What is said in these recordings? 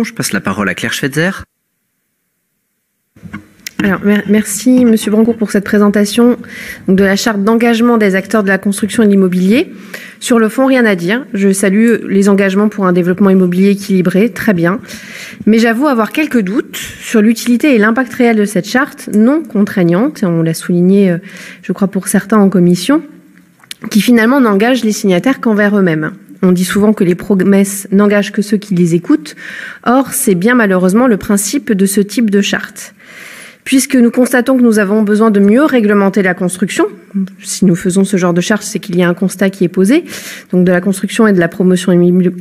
Je passe la parole à Claire Schweitzer. Alors, merci Monsieur Brancourt pour cette présentation de la charte d'engagement des acteurs de la construction et de l'immobilier. Sur le fond, rien à dire. Je salue les engagements pour un développement immobilier équilibré, très bien. Mais j'avoue avoir quelques doutes sur l'utilité et l'impact réel de cette charte non contraignante, et on l'a souligné, je crois, pour certains en commission, qui finalement n'engage les signataires qu'envers eux-mêmes. On dit souvent que les promesses n'engagent que ceux qui les écoutent. Or, c'est bien malheureusement le principe de ce type de charte. Puisque nous constatons que nous avons besoin de mieux réglementer la construction, si nous faisons ce genre de charte, c'est qu'il y a un constat qui est posé, donc de la construction et de la promotion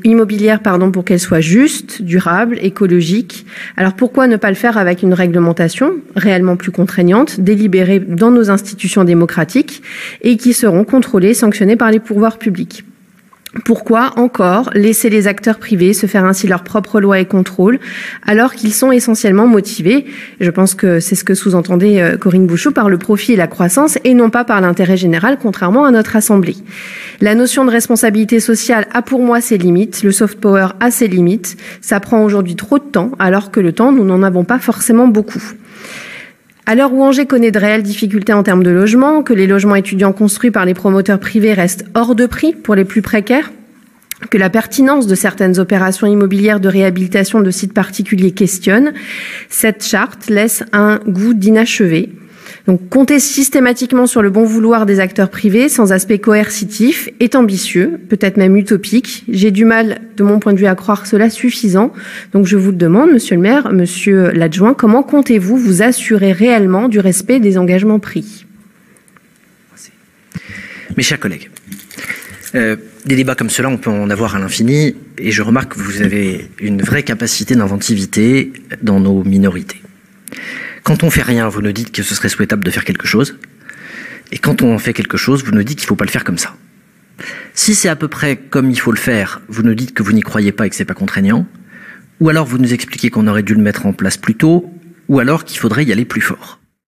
immobilière, pour qu'elle soit juste, durable, écologique. Alors pourquoi ne pas le faire avec une réglementation réellement plus contraignante, délibérée dans nos institutions démocratiques et qui seront contrôlées, sanctionnées par les pouvoirs publics? Pourquoi encore laisser les acteurs privés se faire ainsi leur propre loi et contrôle alors qu'ils sont essentiellement motivés, je pense que c'est ce que sous-entendait Corinne Bouchoux, par le profit et la croissance et non pas par l'intérêt général, contrairement à notre Assemblée. La notion de responsabilité sociale a pour moi ses limites, le soft power a ses limites, ça prend aujourd'hui trop de temps alors que le temps nous n'en avons pas forcément beaucoup. À l'heure où Angers connaît de réelles difficultés en termes de logement, que les logements étudiants construits par les promoteurs privés restent hors de prix pour les plus précaires, que la pertinence de certaines opérations immobilières de réhabilitation de sites particuliers questionne, cette charte laisse un goût d'inachevé. Donc, compter systématiquement sur le bon vouloir des acteurs privés sans aspect coercitif est ambitieux, peut-être même utopique. J'ai du mal, de mon point de vue, à croire cela suffisant. Donc, je vous le demande, Monsieur le maire, Monsieur l'adjoint, comment comptez-vous vous assurer réellement du respect des engagements pris? Mes chers collègues, des débats comme cela, on peut en avoir à l'infini, et je remarque que vous avez une vraie capacité d'inventivité dans nos minorités. Quand on fait rien, vous nous dites que ce serait souhaitable de faire quelque chose. Et quand on fait quelque chose, vous nous dites qu'il ne faut pas le faire comme ça. Si c'est à peu près comme il faut le faire, vous nous dites que vous n'y croyez pas et que ce n'est pas contraignant. Ou alors vous nous expliquez qu'on aurait dû le mettre en place plus tôt. Ou alors qu'il faudrait y aller plus fort.